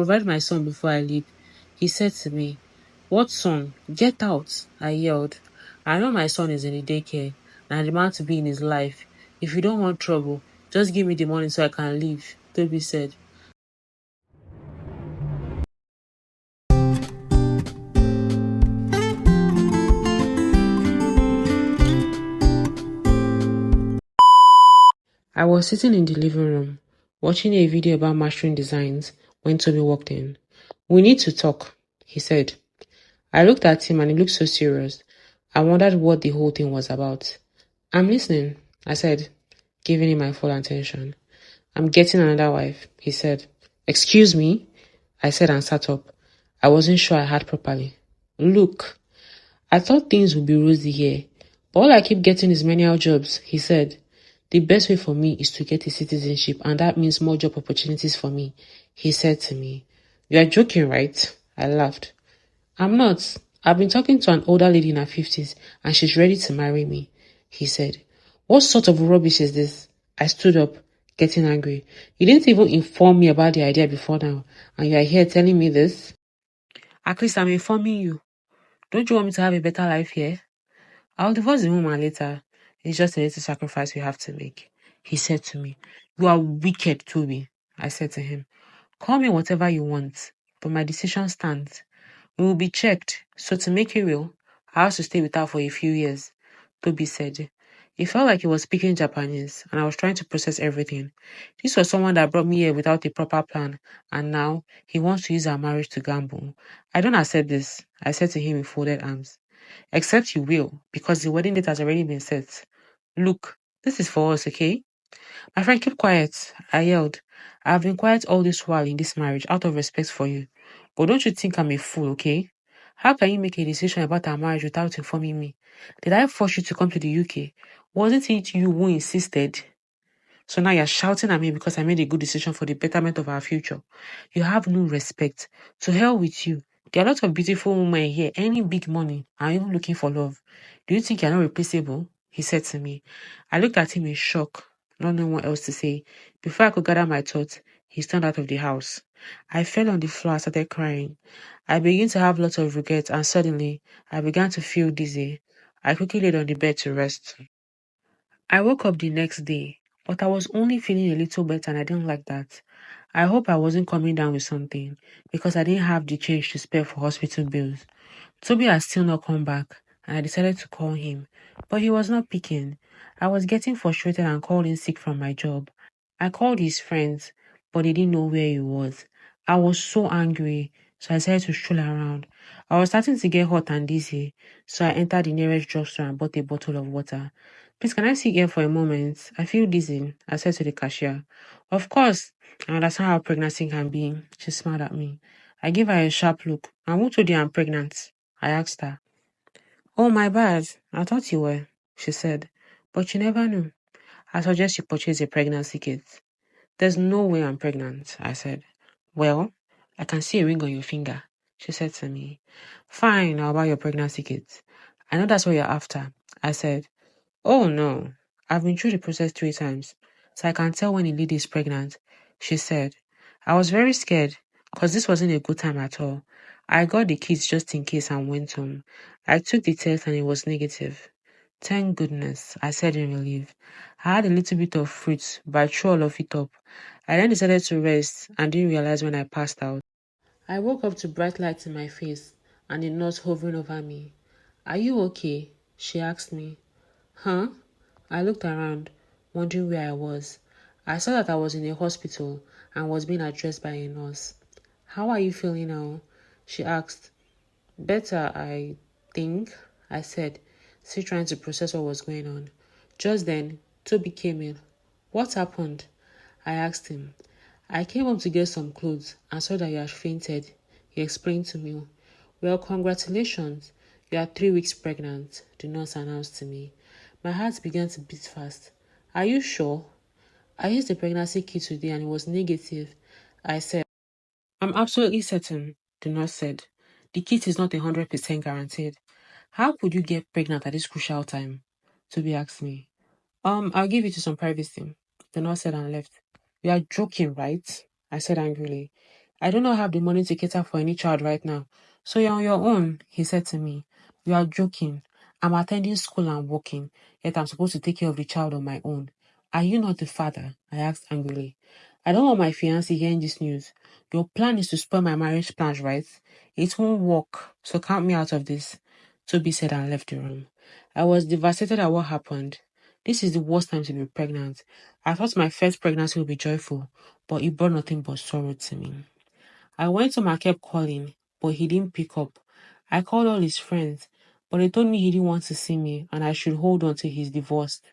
provide my son before I leave. He said to me, "What son? Get out," I yelled. "I know my son is in the daycare and I demand to be in his life. If you don't want trouble, just give me the money so I can leave," Toby said. I was sitting in the living room, watching a video about mastering designs when Toby walked in. "We need to talk," he said. I looked at him and he looked so serious. I wondered what the whole thing was about. "I'm listening," I said, giving him my full attention. "I'm getting another wife," he said. "Excuse me?" I said and sat up. I wasn't sure I heard properly. "Look, I thought things would be rosy here, but all I keep getting is menial jobs," he said. "The best way for me is to get a citizenship, and that means more job opportunities for me," he said to me. "You are joking, right?" I laughed. "I'm not. I've been talking to an older lady in her 50s, and she's ready to marry me," he said. "What sort of rubbish is this?" I stood up, getting angry. "You didn't even inform me about the idea before now, and you are here telling me this?" "At least I'm informing you. Don't you want me to have a better life here? I'll divorce the woman later. It's just a little sacrifice we have to make," he said to me. "You are wicked, Toby," I said to him. "Call me whatever you want, but my decision stands. We will be checked, so to make it real, I have to stay with her for a few years," Toby said. It felt like he was speaking Japanese, and I was trying to process everything. This was someone that brought me here without a proper plan, and now he wants to use our marriage to gamble. "I don't accept this," I said to him with folded arms. "Except you will, because the wedding date has already been set. Look, this is for us, okay?" "My friend, keep quiet," I yelled. "I have been quiet all this while in this marriage out of respect for you. But don't you think I'm a fool, okay? How can you make a decision about our marriage without informing me? Did I force you to come to the UK? Wasn't it you who insisted? So now you're shouting at me because I made a good decision for the betterment of our future. You have no respect. To hell with you. There are lots of beautiful women here earning big money and even looking for love. Do you think you're not replaceable?" he said to me. I looked at him in shock, not knowing what else to say. Before I could gather my thoughts, he stormed out of the house. I fell on the floor and started crying. I began to have lots of regrets, and suddenly I began to feel dizzy. I quickly laid on the bed to rest. I woke up the next day, but I was only feeling a little better and I didn't like that. I hope I wasn't coming down with something because I didn't have the change to spare for hospital bills. Toby had still not come back and I decided to call him, but he was not picking. I was getting frustrated and called in sick from my job. I called his friends, but they didn't know where he was. I was so angry, so I decided to stroll around. I was starting to get hot and dizzy, so I entered the nearest drugstore and bought a bottle of water. "Please, can I sit here for a moment? I feel dizzy," I said to the cashier. "Of course, I understand how pregnancy can be." She smiled at me. I gave her a sharp look. "And who told you I'm pregnant?" I asked her. "Oh, my bad. I thought you were," she said. "But you never knew. I suggest you purchase a pregnancy kit." "There's no way I'm pregnant," I said. "Well, I can see a ring on your finger," she said to me. "Fine, I'll buy your pregnancy kit. I know that's what you're after," I said. "Oh no, I've been through the process 3 times, so I can tell when a lady is pregnant," she said. I was very scared because this wasn't a good time at all. I got the kids just in case and went home. I took the test and it was negative. "Thank goodness," I said in relief. I had a little bit of fruit, but I threw all of it up. I then decided to rest and didn't realize when I passed out. I woke up to bright lights in my face and a nurse hovering over me. "Are you okay?" she asked me. "Huh?" I looked around, wondering where I was. I saw that I was in a hospital and was being addressed by a nurse. "How are you feeling now?" she asked. "Better, I think," I said, still trying to process what was going on. Just then, Toby came in. "What happened?" I asked him. "I came home to get some clothes and saw that you had fainted," he explained to me. "Well, congratulations. You are 3 weeks pregnant," the nurse announced to me. My heart began to beat fast. "Are you sure?" "I used the pregnancy kit today and it was negative," I said. "I'm absolutely certain," the nurse said. "The kit is not 100% guaranteed." "How could you get pregnant at this crucial time?" Toby asked me. I'll give you to some privacy," the nurse said and left. "You are joking, right?" I said angrily. I do not have the money to cater for any child right now. So you're on your own, he said to me. You are joking. I'm attending school and working, yet I'm supposed to take care of the child on my own. Are you not the father? I asked angrily. I don't want my fiancé hearing this news. Your plan is to spoil my marriage plans, right? It won't work, so count me out of this. Toby said and left the room. I was devastated at what happened. This is the worst time to be pregnant. I thought my first pregnancy would be joyful, but it brought nothing but sorrow to me. I went home and kept calling, but he didn't pick up. I called all his friends, but they told me he didn't want to see me and I should hold on till he's divorced.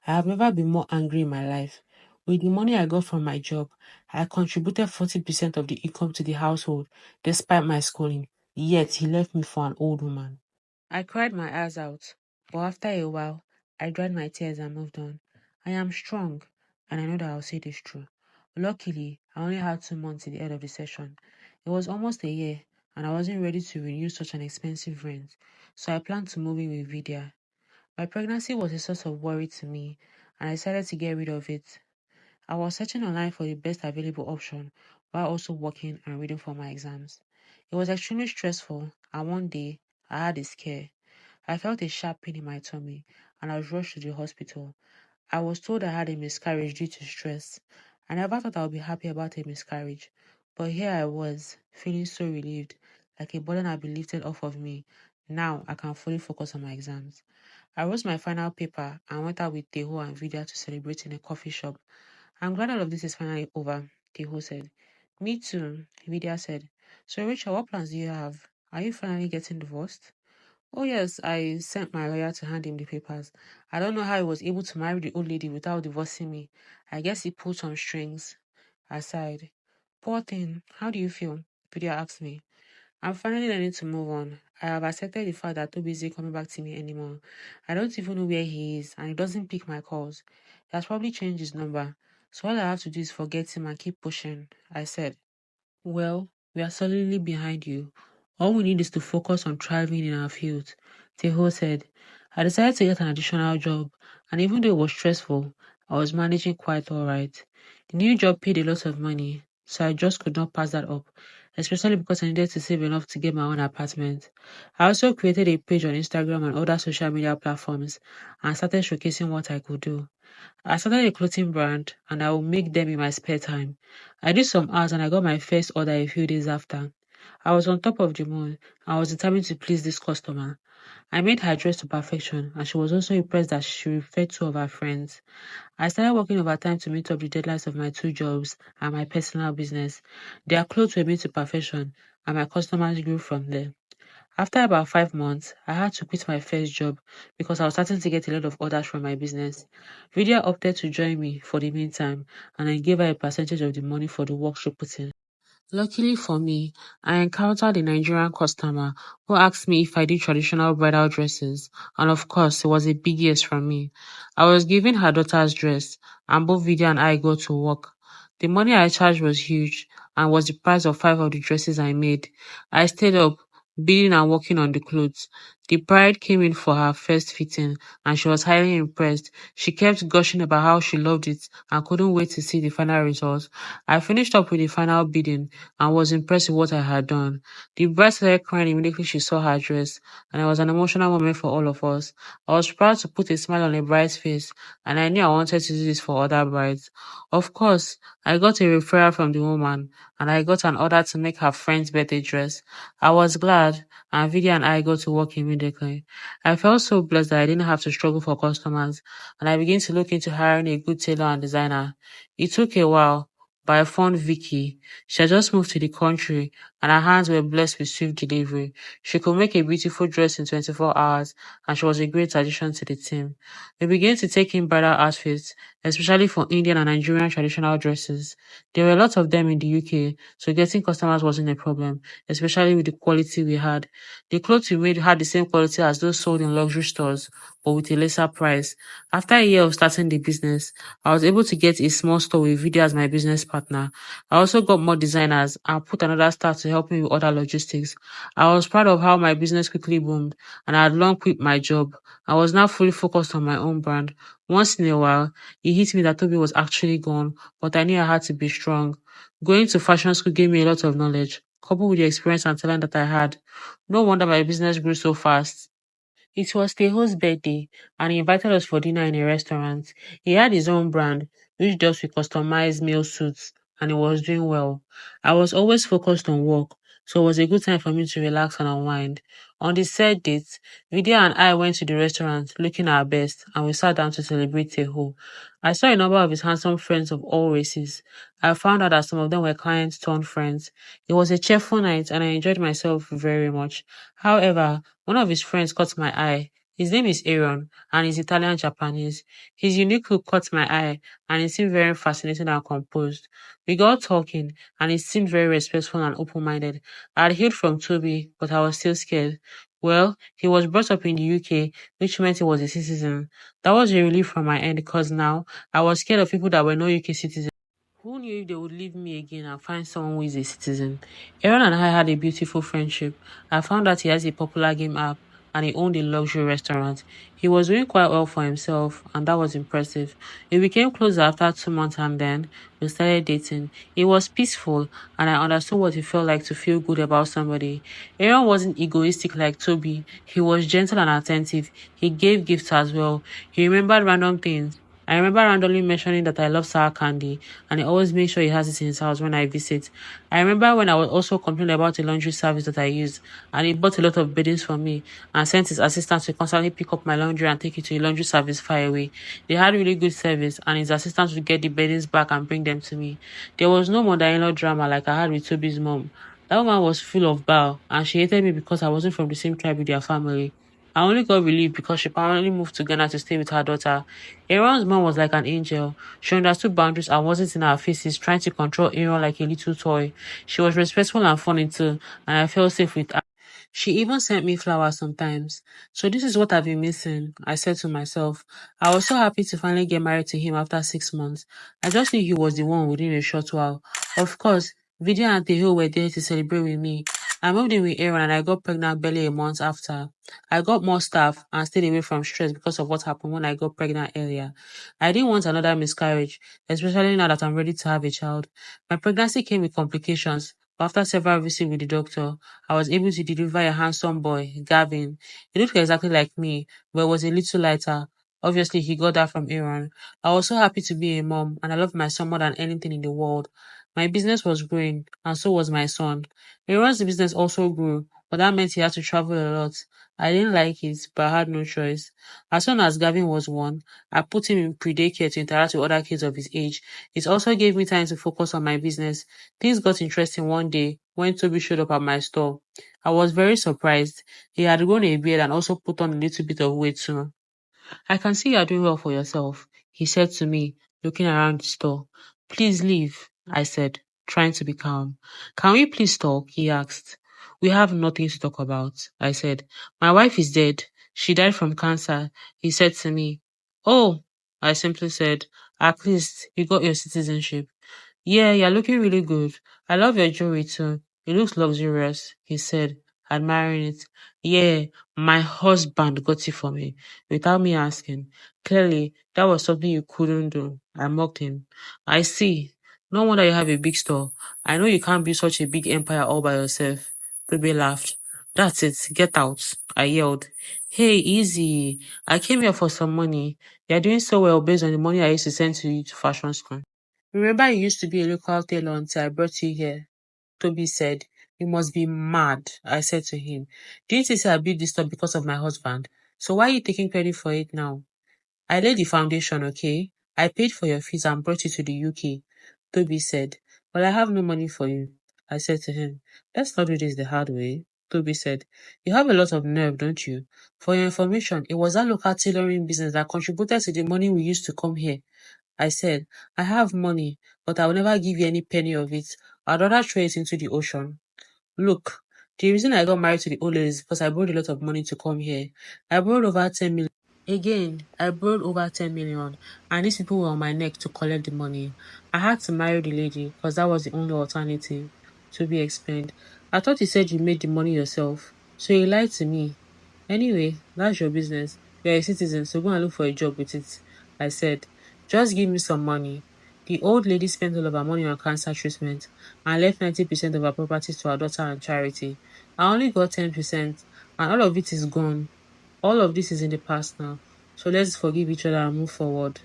I have never been more angry in my life. With the money I got from my job, I contributed 40% of the income to the household, despite my schooling. Yet he left me for an old woman. I cried my eyes out, but after a while, I dried my tears and moved on. I am strong, and I know that I'll say this true. Luckily, I only had 2 months to the end of the session. It was almost a year, and I wasn't ready to renew such an expensive rent, so I planned to move in with Vidya. My pregnancy was a source of worry to me, and I decided to get rid of it. I was searching online for the best available option while also working and reading for my exams. It was extremely stressful, and one day, I had a scare. I felt a sharp pain in my tummy, and I was rushed to the hospital. I was told I had a miscarriage due to stress. I never thought I would be happy about a miscarriage, but here I was, feeling so relieved, like a burden had been lifted off of me. Now I can fully focus on my exams. I wrote my final paper and went out with Teho and Vidya to celebrate in a coffee shop. I'm glad all of this is finally over, Teho said. Me too, Vidya said. So Rachel, what plans do you have? Are you finally getting divorced? Oh yes, I sent my lawyer to hand him the papers. I don't know how he was able to marry the old lady without divorcing me. I guess he pulled some strings. I sighed. Poor thing, how do you feel? Vidya asked me. I'm finally learning to move on. I have accepted the fact that Toby isn't coming back to me anymore. I don't even know where he is, and he doesn't pick my calls. He has probably changed his number. So all I have to do is forget him and keep pushing, I said. Well, we are solidly behind you. All we need is to focus on thriving in our field, Teho said. I decided to get an additional job, and even though it was stressful, I was managing quite alright. The new job paid a lot of money, so I just could not pass that up, especially because I needed to save enough to get my own apartment. I also created a page on Instagram and other social media platforms and started showcasing what I could do. I started a clothing brand and I will make them in my spare time. I did some ads and I got my first order a few days after. I was on top of the moon. I was determined to please this customer. I made her dress to perfection and she was also impressed that she referred two of her friends. I started working overtime to meet up the deadlines of my two jobs and my personal business. Their clothes were made to perfection and my customers grew from there. After about 5 months, I had to quit my first job because I was starting to get a lot of orders from my business. Vidya opted to join me for the meantime, and I gave her a percentage of the money for the work she put in. Luckily for me, I encountered a Nigerian customer who asked me if I did traditional bridal dresses, and of course, it was a big yes from me. I was given her daughter's dress, and both Vidya and I got to work. The money I charged was huge and was the price of 5 of the dresses I made. I stayed up, bidding and working on the clothes. The bride came in for her first fitting, and she was highly impressed. She kept gushing about how she loved it and couldn't wait to see the final result. I finished up with the final bidding and was impressed with what I had done. The bride started crying immediately she saw her dress, and it was an emotional moment for all of us. I was proud to put a smile on a bride's face, and I knew I wanted to do this for other brides. Of course, I got a referral from the woman, and I got an order to make her friend's birthday dress. I was glad, and Vidya and I got to work immediately. I felt so blessed that I didn't have to struggle for customers, and I began to look into hiring a good tailor and designer. It took a while, but I found Vicky. She had just moved to the country, and her hands were blessed with swift delivery. She could make a beautiful dress in 24 hours, and she was a great addition to the team. We began to take in bridal outfits, especially for Indian and Nigerian traditional dresses. There were a lot of them in the UK, so getting customers wasn't a problem, especially with the quality we had. The clothes we made had the same quality as those sold in luxury stores, but with a lesser price. After a year of starting the business, I was able to get a small store with Vidya as my business partner. I also got more designers and put another staff to help me with other logistics. I was proud of how my business quickly boomed, and I had long quit my job. I was now fully focused on my own brand. Once in a while, it hit me that Toby was actually gone, but I knew I had to be strong. Going to fashion school gave me a lot of knowledge, coupled with the experience and talent that I had. No wonder my business grew so fast. It was Teho's birthday, and he invited us for dinner in a restaurant. He had his own brand, which dealt with customized meal suits, and he was doing well. I was always focused on work, so it was a good time for me to relax and unwind. On the third date, Vidya and I went to the restaurant looking our best, and we sat down to celebrate Teho. I saw a number of his handsome friends of all races. I found out that some of them were clients turned friends. It was a cheerful night, and I enjoyed myself very much. However, one of his friends caught my eye. His name is Aaron, and he's Italian Japanese. His unique look caught my eye, and he seemed very fascinating and composed. We got talking, and he seemed very respectful and open minded. I had healed from Toby, but I was still scared. Well, he was brought up in the UK, which meant he was a citizen. That was a relief from my end because now I was scared of people that were no UK citizens. Who knew if they would leave me again and find someone who is a citizen? Aaron and I had a beautiful friendship. I found out he has a popular game app and he owned a luxury restaurant. He was doing quite well for himself, and that was impressive. We became closer after 2 months, and then we started dating. It was peaceful, and I understood what it felt like to feel good about somebody. Aaron wasn't egoistic like Toby. He was gentle and attentive. He gave gifts as well. He remembered random things. I remember randomly mentioning that I love sour candy, and he always makes sure he has it in his house when I visit. I remember when I was also complaining about a laundry service that I use, and he bought a lot of beddings for me and sent his assistant to constantly pick up my laundry and take it to a laundry service far away. They had really good service, and his assistant would get the beddings back and bring them to me. There was no mother-in-law drama like I had with Toby's mom. That woman was full of bow, and she hated me because I wasn't from the same tribe with their family. I only got relieved because she permanently moved to Ghana to stay with her daughter. Aaron's mom was like an angel. She understood boundaries and wasn't in our faces trying to control Aaron like a little toy. She was respectful and funny too, and I felt safe with her. She even sent me flowers sometimes. So this is what I've been missing, I said to myself. I was so happy to finally get married to him after 6 months. I just knew he was the one within a short while. Of course, Vidya and Teho were there to celebrate with me. I moved in with Aaron and I got pregnant barely a month after. I got more staff and stayed away from stress because of what happened when I got pregnant earlier. I didn't want another miscarriage, especially now that I'm ready to have a child. My pregnancy came with complications, but after several visits with the doctor, I was able to deliver a handsome boy, Gavin. He looked exactly like me, but was a little lighter. Obviously, he got that from Aaron. I was so happy to be a mom, and I loved my son more than anything in the world. My business was growing, and so was my son. Aaron's business also grew, but that meant he had to travel a lot. I didn't like it, but I had no choice. As soon as Gavin was one, I put him in pre-daycare to interact with other kids of his age. It also gave me time to focus on my business. Things got interesting one day when Toby showed up at my store. I was very surprised. He had grown a beard and also put on a little bit of weight too. I can see you are doing well for yourself, he said to me, looking around the store. Please leave, I said, trying to be calm. Can we please talk? He asked. We have nothing to talk about, I said. My wife is dead. She died from cancer, he said to me. Oh, I simply said, at least you got your citizenship. Yeah, you're looking really good. I love your jewelry too. It looks luxurious, he said, admiring it. Yeah, my husband got it for me, without me asking. Clearly, that was something you couldn't do. I mocked him. I see. No wonder you have a big store. I know you can't build such a big empire all by yourself. Toby laughed. That's it. Get out. I yelled. Hey, easy. I came here for some money. You're doing so well based on the money I used to send to you to fashion school. Remember you used to be a local tailor until I brought you here, Toby said. You must be mad, I said to him. Didn't you say I built this store because of my husband? So why are you taking credit for it now? I laid the foundation, okay? I paid for your fees and brought you to the UK, Toby said. But I have no money for you, I said to him. Let's not do this the hard way, Toby said. You have a lot of nerve, don't you? For your information, it was that local tailoring business that contributed to the money we used to come here. I said, I have money, but I will never give you any penny of it. I'd rather throw it into the ocean. Look, the reason I got married to the old lady is because I borrowed a lot of money to come here. I borrowed over 10 million. Again, I borrowed over 10 million, and these people were on my neck to collect the money. I had to marry the lady because that was the only alternative. To be explained. I thought you said you made the money yourself, so you lied to me. Anyway, that's your business. You're a citizen, so go and look for a job with it. I said, just give me some money. The old lady spent all of her money on cancer treatment and left 90% of her properties to her daughter and charity. I only got 10%, and all of it is gone. All of this is in the past now, so let's forgive each other and move forward.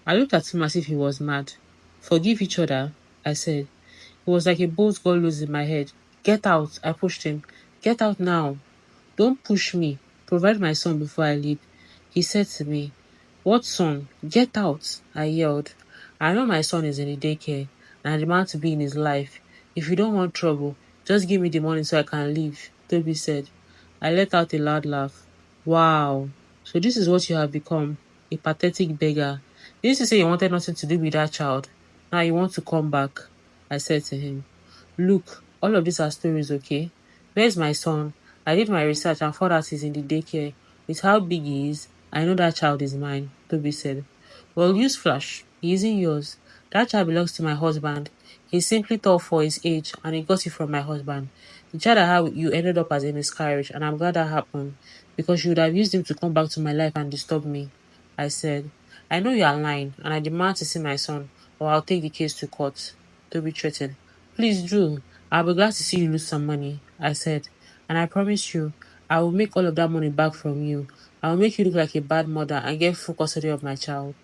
I looked at him as if he was mad. Forgive each other, I said. It was like a bolt got loose in my head. Get out, I pushed him. Get out now. Don't push me. Provide my son before I leave. He said to me, What son? Get out, I yelled. I know my son is in the daycare, and I demand to be in his life. If you don't want trouble, just give me the money so I can leave, Toby said. I let out a loud laugh. Wow, so this is what you have become, a pathetic beggar. You used to say you wanted nothing to do with that child. Now you want to come back, I said to him. Look, all of these are stories, okay? Where's my son? I did my research and found out he's in the daycare. With how big he is, I know that child is mine, Toby said. Well, newsflash, he isn't yours. That child belongs to my husband. He's simply tall for his age, and he got it from my husband. The child I had you ended up as a miscarriage, and I'm glad that happened, because you would have used him to come back to my life and disturb me, I said. I know you are lying, and I demand to see my son, or I'll take the case to court, Toby threatened. Please do. I'll be glad to see you lose some money, I said. And I promise you, I will make all of that money back from you. I will make you look like a bad mother and get full custody of my child.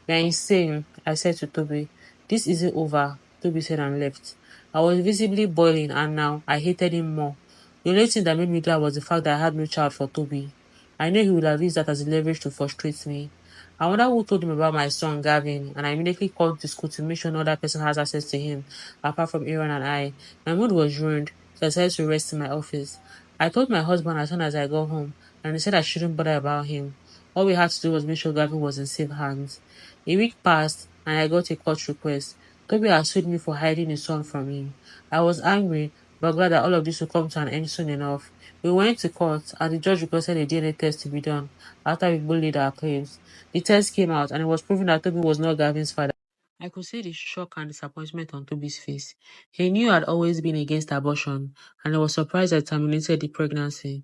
You're insane, I said to Toby. This isn't over, Toby said and left. I was visibly boiling and now I hated him more. The only thing that made me glad was the fact that I had no child for Toby. I knew he would have used that as leverage to frustrate me. I wonder who told him about my son Gavin, and I immediately called the school to make sure no other person has access to him, apart from Aaron and I. My mood was ruined, so I decided to rest in my office. I told my husband as soon as I got home, and he said I shouldn't bother about him. All we had to do was make sure Gavin was in safe hands. A week passed, and I got a court request. Toby had sued me for hiding his son from him. I was angry, but glad that all of this would come to an end soon enough. We went to court, and the judge requested a DNA test to be done after we both laid our claims. The test came out, and it was proven that Toby was not Gavin's father. I could see the shock and disappointment on Toby's face. He knew I had always been against abortion, and he was surprised I terminated the pregnancy.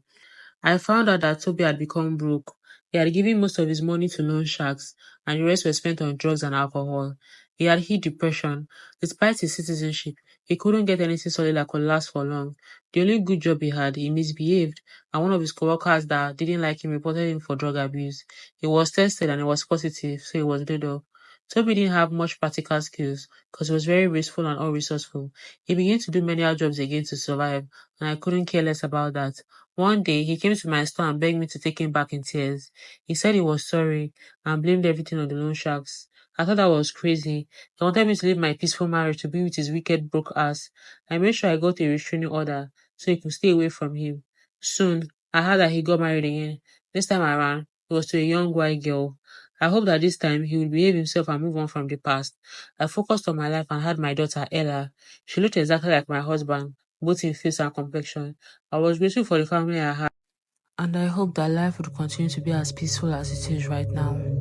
I found out that Toby had become broke. He had given most of his money to loan sharks, and the rest were spent on drugs and alcohol. He had hid depression. Despite his citizenship, he couldn't get anything solid that could last for long. The only good job he had, he misbehaved, and one of his coworkers that didn't like him reported him for drug abuse. He was tested and it was positive, so he was laid off. Toby didn't have much practical skills because he was very wasteful and unresourceful. He began to do menial jobs again to survive, and I couldn't care less about that. One day, he came to my store and begged me to take him back in tears. He said he was sorry and blamed everything on the loan sharks. I thought that was crazy. He wanted me to leave my peaceful marriage to be with his wicked broke ass. I made sure I got a restraining order so he could stay away from him. Soon, I heard that he got married again. This time around, it was to a young white girl. I hope that this time he will behave himself and move on from the past. I focused on my life and had my daughter, Ella. She looked exactly like my husband, both in face and complexion. I was grateful for the family I had, and I hope that life would continue to be as peaceful as it is right now.